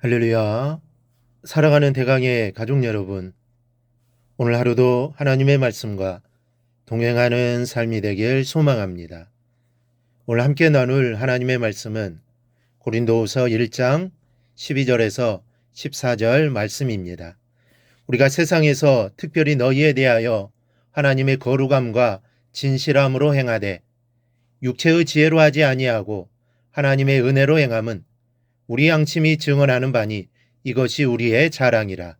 할렐루야. 사랑하는 대강의 가족 여러분, 오늘 하루도 하나님의 말씀과 동행하는 삶이 되길 소망합니다. 오늘 함께 나눌 하나님의 말씀은 고린도후서 1장 12절에서 14절 말씀입니다. 우리가 세상에서 특별히 너희에 대하여 하나님의 거룩함과 진실함으로 행하되 육체의 지혜로 하지 아니하고 하나님의 은혜로 행함은 우리 양심이 증언하는 바니 이것이 우리의 자랑이라.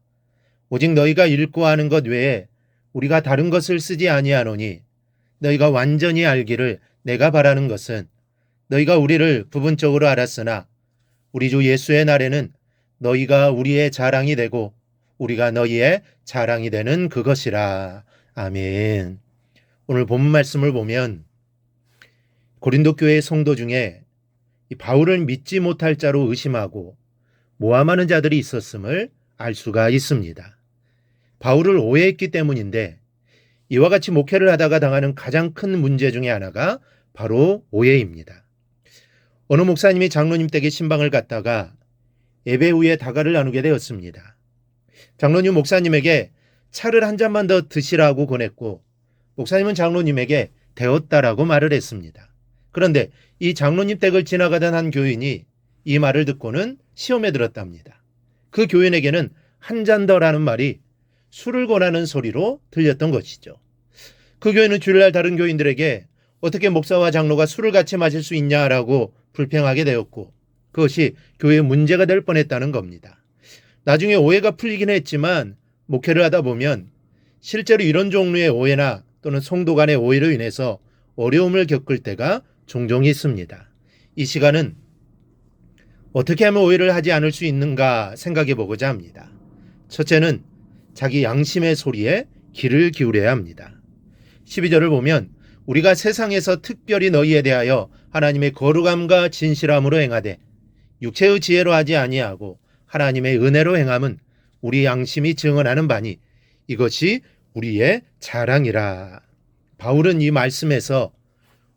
오직 너희가 읽고 아는 것 외에 우리가 다른 것을 쓰지 아니하노니 너희가 완전히 알기를 내가 바라는 것은 너희가 우리를 부분적으로 알았으나 우리 주 예수의 날에는 너희가 우리의 자랑이 되고 우리가 너희의 자랑이 되는 그것이라. 아멘. 오늘 본문 말씀을 보면 고린도 교회 성도 중에 바울을 믿지 못할 자로 의심하고 모함하는 자들이 있었음을 알 수가 있습니다. 바울을 오해했기 때문인데 이와 같이 목회를 하다가 당하는 가장 큰 문제 중에 하나가 바로 오해입니다. 어느 목사님이 장로님 댁에 신방을 갔다가 예배 후에 다가를 나누게 되었습니다. 장로님 목사님에게 차를 한 잔만 더 드시라고 권했고 목사님은 장로님에게 되었다라고 말을 했습니다. 그런데 이 장로님 댁을 지나가던 한 교인이 이 말을 듣고는 시험에 들었답니다. 그 교인에게는 한 잔 더라는 말이 술을 권하는 소리로 들렸던 것이죠. 그 교인은 주일날 다른 교인들에게 어떻게 목사와 장로가 술을 같이 마실 수 있냐라고 불평하게 되었고 그것이 교회의 문제가 될 뻔했다는 겁니다. 나중에 오해가 풀리긴 했지만 목회를 하다 보면 실제로 이런 종류의 오해나 또는 성도 간의 오해로 인해서 어려움을 겪을 때가 종종 있습니다. 이 시간은 어떻게 하면 오해를 하지 않을 수 있는가 생각해 보고자 합니다. 첫째는 자기 양심의 소리에 귀를 기울여야 합니다. 12절을 보면 우리가 세상에서 특별히 너희에 대하여 하나님의 거룩함과 진실함으로 행하되 육체의 지혜로 하지 아니하고 하나님의 은혜로 행함은 우리 양심이 증언하는 바니 이것이 우리의 자랑이라. 바울은 이 말씀에서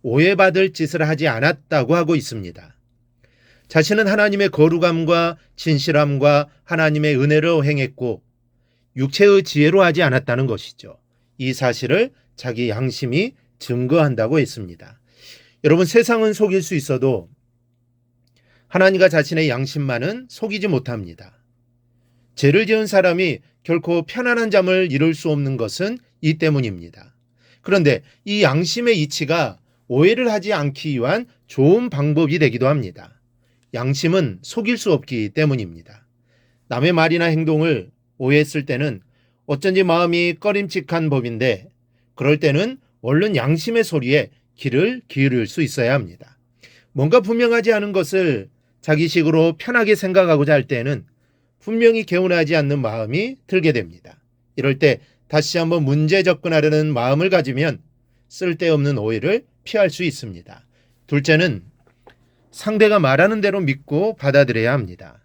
오해받을 짓을 하지 않았다고 하고 있습니다. 자신은 하나님의 거룩함과 진실함과 하나님의 은혜로 행했고 육체의 지혜로 하지 않았다는 것이죠. 이 사실을 자기 양심이 증거한다고 했습니다. 여러분, 세상은 속일 수 있어도 하나님과 자신의 양심만은 속이지 못합니다. 죄를 지은 사람이 결코 편안한 잠을 이룰 수 없는 것은 이 때문입니다. 그런데 이 양심의 이치가 오해를 하지 않기 위한 좋은 방법이 되기도 합니다. 양심은 속일 수 없기 때문입니다. 남의 말이나 행동을 오해했을 때는 어쩐지 마음이 꺼림칙한 법인데 그럴 때는 얼른 양심의 소리에 귀를 기울일 수 있어야 합니다. 뭔가 분명하지 않은 것을 자기식으로 편하게 생각하고자 할 때는 분명히 개운하지 않는 마음이 들게 됩니다. 이럴 때 다시 한번 문제 접근하려는 마음을 가지면 쓸데없는 오해를 피할 수 있습니다. 둘째는 상대가 말하는 대로 믿고 받아들여야 합니다.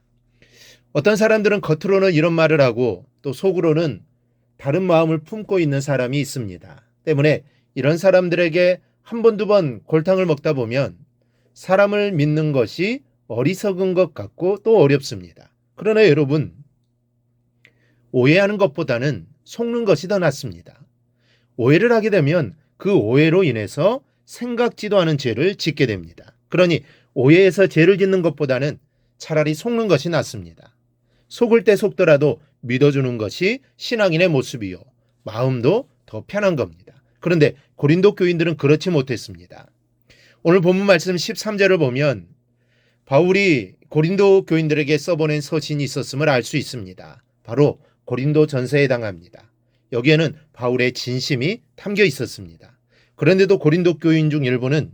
어떤 사람들은 겉으로는 이런 말을 하고 또 속으로는 다른 마음을 품고 있는 사람이 있습니다. 때문에 이런 사람들에게 한 번, 두 번 골탕을 먹다 보면 사람을 믿는 것이 어리석은 것 같고 또 어렵습니다. 그러나 여러분, 오해하는 것보다는 속는 것이 더 낫습니다. 오해를 하게 되면 그 오해로 인해서 생각지도 않은 죄를 짓게 됩니다. 그러니 오해해서 죄를 짓는 것보다는 차라리 속는 것이 낫습니다. 속을 때 속더라도 믿어주는 것이 신앙인의 모습이요. 마음도 더 편한 겁니다. 그런데 고린도 교인들은 그렇지 못했습니다. 오늘 본문 말씀 13절을 보면 바울이 고린도 교인들에게 써보낸 서신이 있었음을 알 수 있습니다. 바로 고린도 전서에 해당합니다. 여기에는 바울의 진심이 담겨 있었습니다. 그런데도 고린도 교인 중 일부는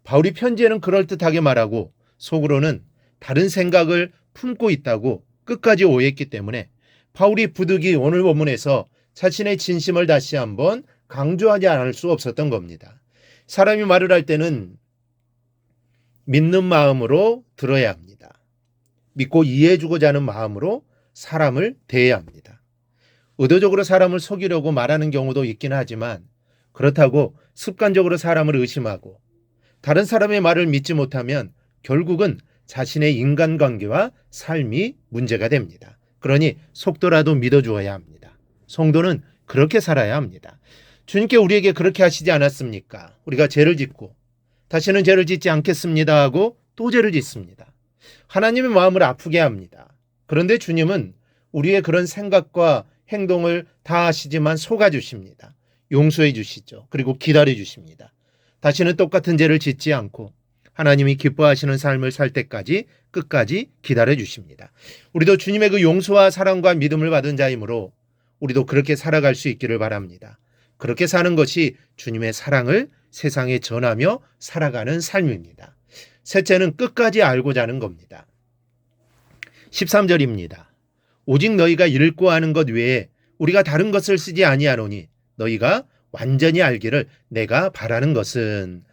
바울이 편지에는 그럴듯하게 말하고 속으로는 다른 생각을 품고 있다고 끝까지 오해했기 때문에 바울이 부득이 오늘 본문에서 자신의 진심을 다시 한번 강조하지 않을 수 없었던 겁니다. 사람이 말을 할 때는 믿는 마음으로 들어야 합니다. 믿고 이해해주고자 하는 마음으로 사람을 대해야 합니다. 의도적으로 사람을 속이려고 말하는 경우도 있긴 하지만 그렇다고 습관적으로 사람을 의심하고 다른 사람의 말을 믿지 못하면 결국은 자신의 인간관계와 삶이 문제가 됩니다. 그러니 속도라도 믿어주어야 합니다. 성도는 그렇게 살아야 합니다. 주님께 우리에게 그렇게 하시지 않았습니까? 우리가 죄를 짓고 다시는 죄를 짓지 않겠습니다 하고 또 죄를 짓습니다. 하나님의 마음을 아프게 합니다. 그런데 주님은 우리의 그런 생각과 행동을 다 아시지만 속아주십니다. 용서해 주시죠. 그리고 기다려 주십니다. 다시는 똑같은 죄를 짓지 않고 하나님이 기뻐하시는 삶을 살 때까지 끝까지 기다려 주십니다. 우리도 주님의 그 용서와 사랑과 믿음을 받은 자이므로 우리도 그렇게 살아갈 수 있기를 바랍니다. 그렇게 사는 것이 주님의 사랑을 세상에 전하며 살아가는 삶입니다. 셋째는 끝까지 알고자 하는 겁니다. 13절입니다. 오직 너희가 읽고 아는 것 외에 우리가 다른 것을 쓰지 아니하노니 너희가 완전히 알기를 내가 바라는 것은,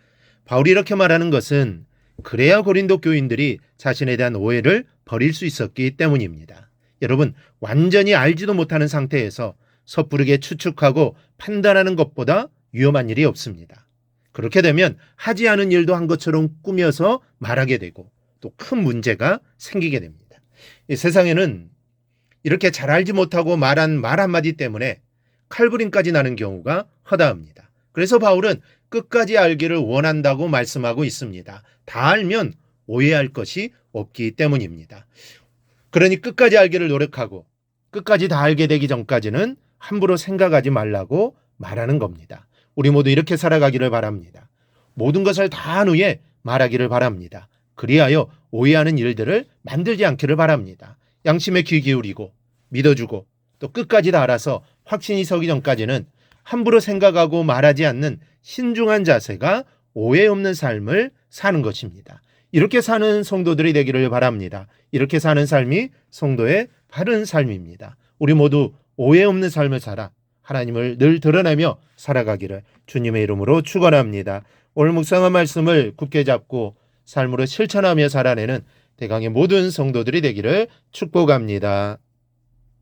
바울이 이렇게 말하는 것은 그래야 고린도 교인들이 자신에 대한 오해를 버릴 수 있었기 때문입니다. 여러분, 완전히 알지도 못하는 상태에서 섣부르게 추측하고 판단하는 것보다 위험한 일이 없습니다. 그렇게 되면 하지 않은 일도 한 것처럼 꾸며서 말하게 되고 또 큰 문제가 생기게 됩니다. 이 세상에는 이렇게 잘 알지 못하고 말한 말 한마디 때문에 칼부림까지 나는 경우가 허다합니다. 그래서 바울은 끝까지 알기를 원한다고 말씀하고 있습니다. 다 알면 오해할 것이 없기 때문입니다. 그러니 끝까지 알기를 노력하고 끝까지 다 알게 되기 전까지는 함부로 생각하지 말라고 말하는 겁니다. 우리 모두 이렇게 살아가기를 바랍니다. 모든 것을 다 한 후에 말하기를 바랍니다. 그리하여 오해하는 일들을 만들지 않기를 바랍니다. 양심에 귀 기울이고 믿어주고 또 끝까지 다 알아서 확신이 서기 전까지는 함부로 생각하고 말하지 않는 신중한 자세가 오해 없는 삶을 사는 것입니다. 이렇게 사는 성도들이 되기를 바랍니다. 이렇게 사는 삶이 성도의 바른 삶입니다. 우리 모두 오해 없는 삶을 살아 하나님을 늘 드러내며 살아가기를 주님의 이름으로 축원합니다. 오늘 묵상한 말씀을 굳게 잡고 삶으로 실천하며 살아내는 대강의 모든 성도들이 되기를 축복합니다.